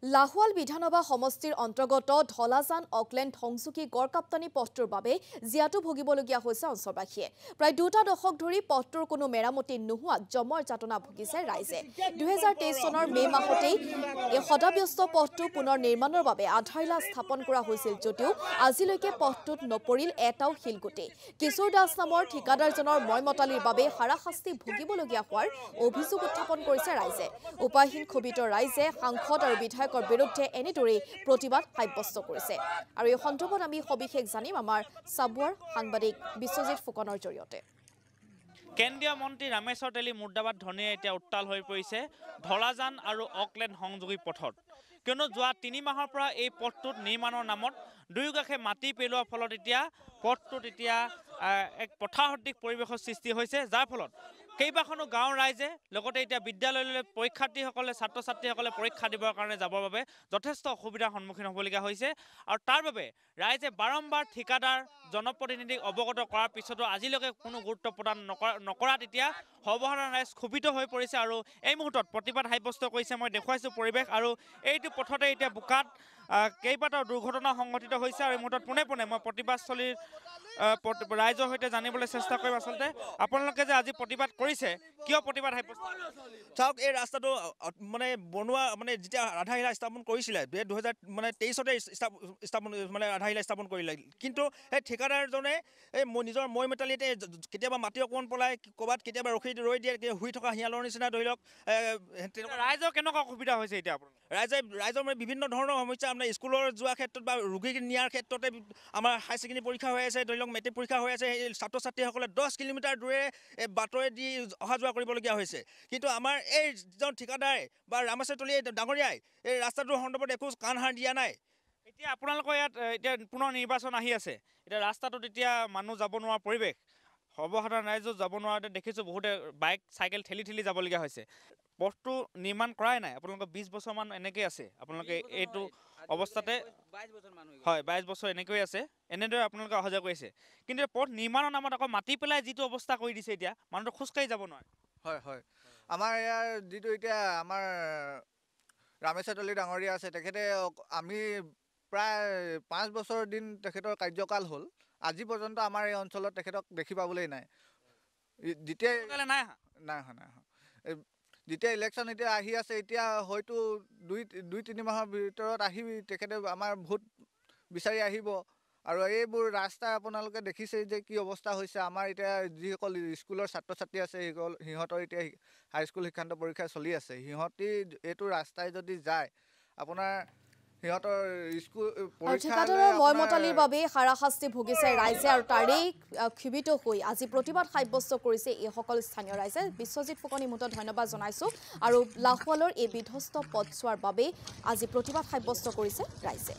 লাহোৱাল বিধানসভা সমষ্টিৰ অন্তৰ্গত ঢলাজান অকলেণ্ড সংযোগী গড়কাপ্তানি পথটোৰ বাবে জিয়াটো ভুগিবলগীয়া হৈছে অঞ্চলবাসীয়ে। প্ৰায় 2টা দশক ধৰি পথটোৰ কোনো মেৰামতি নোহোৱাত জমৰ যাতনা ভুগিছে ৰাইজে। 2023 চনৰ মে মাহতেই এই সদাব্যস্ত পথটো পুনৰ নিৰ্মাণৰ বাবে আধাৰশিলা স্থাপন কৰা হৈছিল যদিও আজিলৈকে পথটোত নপৰিল এটাও শিলগুটি। কিশোৰ দাস নামৰ ঠিকাদাৰজনৰ ময়মতালিৰ বাবে হাৰাশাস্তি ভুগিবলগীয়া হোৱাৰ অভিযোগ উত্থাপন কৰিছে ৰাইজে। উপায়হীন ক্ষোভিত ৰাইজে সাংসদ আৰু বিধায়কৰ বিৰুদ্ধে এনেদৰেই প্ৰতিবাদ সাব্যস্ত কৰিছে। আৰু এই সন্দৰ্ভত আমি সবিশেষ জানিম আমাৰ সাবুৱাৰ সাংবাদিক বিশ্বজিৎ ফুকনৰ জৰিয়তে। কেন্দ্ৰীয় মন্ত্ৰী ৰামেশ্বৰ তেলী মুৰ্দাবাদ ধ্বনিয়ে এতিয়া উত্তাল হৈ পৰিছে ঢলাজান আৰু অকলেণ্ড সংযোগী পথত। কিয়নো যোৱা 3 মাহৰ পৰা এই পথটোত নিৰ্মাণৰ নামত দুয়োকাষে মাটি পেলোৱাৰ ফলত এতিয়া পথটোত এতিয়া এক পথাৰসদৃশ পৰিৱেশৰ সৃষ্টি হৈছে, যাৰ ফলত কেইবাখনো গাঁৱৰ ৰাইজে লগতে এতিয়া বিদ্যালয়লৈ পৰীক্ষাৰ্থীসকলে ছাত্ৰ ছাত্ৰীসকলে পৰীক্ষা দিবৰ কাৰণে যাবৰ বাবে যথেষ্ট অসুবিধাৰ সন্মুখীন হ'বলগীয়া হৈছে। আৰু তাৰ বাবে ৰাইজে বাৰম্বাৰ ঠিকাদাৰ জনপ্ৰতিনিধিক অৱগত কৰাৰ পিছতো আজিলৈকে কোনো গুৰুত্ব প্ৰদান নকৰাত এতিয়া সৰ্বসাধাৰণ ৰাইজ ক্ষোভিত হৈ পৰিছে আৰু এই মুহূৰ্তত প্ৰতিবাদ সাব্যস্ত কৰিছে। মই দেখুৱাইছোঁ পৰিৱেশ, আৰু এইটো পথতে এতিয়া বোকাত কেইবাটাও দুৰ্ঘটনা সংঘটিত হৈছে। আৰু এই মুহূৰ্তত পোনে পোনে মই প্ৰতিবাদস্থলীৰ ৰাইজৰ সৈতে জানিবলৈ চেষ্টা কৰিম আচলতে আপোনালোকে যে আজি প্ৰতিবাদ কৰিছে, কিয় প্ৰতিবাদ সাব্যস্ত? চাওক, এই ৰাস্তাটো মানে বনোৱা মানে যেতিয়া আধাৰশিলা স্থাপন কৰিছিলে 2023 স্থাপন মানে আধাৰশিলা স্থাপন কৰিলে, কিন্তু সেই ঠিকাদাৰজনে এই নিজৰ ময়মতালিতে কেতিয়াবা মাটি অকণমান পলাই ক'ৰবাত কেতিয়াবা ৰৈ দিয়ে, শুই থকা শিয়ালৰ নিচিনা ধৰি লওক। ৰাইজৰ কেনেকুৱা অসুবিধা হৈছে এতিয়া আপোনাৰ? ৰাইজৰ মানে বিভিন্ন ধৰণৰ সমস্যা, আপোনাৰ স্কুলৰ যোৱাৰ ক্ষেত্ৰত বা ৰোগী নিয়াৰ ক্ষেত্ৰতে আমাৰ হায়াৰ ছেকেণ্ডেৰী পৰীক্ষা হৈ আছে, ধৰি লওক মেট্ৰিক পৰীক্ষা হৈ আছে, সেই ছাত্ৰ ছাত্ৰীসকলে 10 কিলোমিটাৰ দূৰে বাটৰেদি অহা যোৱা কৰিবলগীয়া হৈছে। কিন্তু আমাৰ এই যিজন ঠিকাদাৰে বা ৰামেশ্বৰ তেলী ডাঙৰীয়াই এই ৰাস্তাটোৰ সন্দৰ্ভত একো কাণ সাৰ দিয়া নাই। এতিয়া আপোনালোকৰ ইয়াত এতিয়া পুনৰ নিৰ্বাচন আহি আছে, এতিয়া ৰাস্তাটোত এতিয়া মানুহ যাব নোৱাৰা পৰিৱেশ, সৰ্বসাধাৰণ ৰাইজো যাব নোৱাৰাতে দেখিছোঁ বহুতে বাইক চাইকেল ঠেলি যাবলগীয়া হৈছে। পথটো নিৰ্মাণ কৰাই নাই, আপোনালোকৰ 20 বছৰমান এনেকৈ আছে, আপোনালোকে এইটো অৱস্থাতে হয় 22 বছৰ এনেকৈ আছে, এনেদৰে আপোনালোকে অহা যোৱা কৰি আছে। কিন্তু পথ নিৰ্মাণৰ নামত আকৌ মাটি পেলাই যিটো অৱস্থা কৰি দিছে, এতিয়া মানুহটো খোজকাঢ়ি যাব নোৱাৰে। হয় আমাৰ ইয়াৰ যিটো এতিয়া আমাৰ ৰামেশ্বৰ তেলী ডাঙৰীয়া আছে, তেখেতে আমি প্ৰায় 5 বছৰ দিন তেখেতৰ কাৰ্যকাল হ'ল, আজি পৰ্যন্ত আমাৰ এই অঞ্চলত তেখেতক দেখি পাবলৈ নাই। যেতিয়া ইলেকশ্যন এতিয়া আহি আছে, এতিয়া হয়তো 2-3 মাহৰ ভিতৰত আহি তেখেতে আমাৰ ভোট বিচাৰি আহিব। আৰু এইবোৰ ৰাস্তা আপোনালোকে দেখিছেই যে কি অৱস্থা হৈছে। আমাৰ এতিয়া যিসকল স্কুলৰ ছাত্ৰ ছাত্ৰী আছে, সিহঁতৰ এতিয়া হাইস্কুল শিক্ষান্ত পৰীক্ষা চলি আছে, সিহঁতি এইটো ৰাস্তাই যদি যায় আপোনাৰ সিহঁতৰ স্কুল ঠিকাদাৰৰ ময়মতালিৰ বাবে হাৰাশাস্তি ভুগিছে ৰাইজে, আৰু তাৰেই ক্ষোভিত হৈ আজি প্ৰতিবাদ সাব্যস্ত কৰিছে এইসকল স্থানীয় ৰাইজে। বিশ্বজিৎ ফুকন মুহূৰ্তত ধন্যবাদ জনাইছোঁ। আৰু লাহোৱালৰ এই বিধ্বস্ত পথছোৱাৰ বাবে আজি প্ৰতিবাদ সাব্যস্ত কৰিছে ৰাইজে।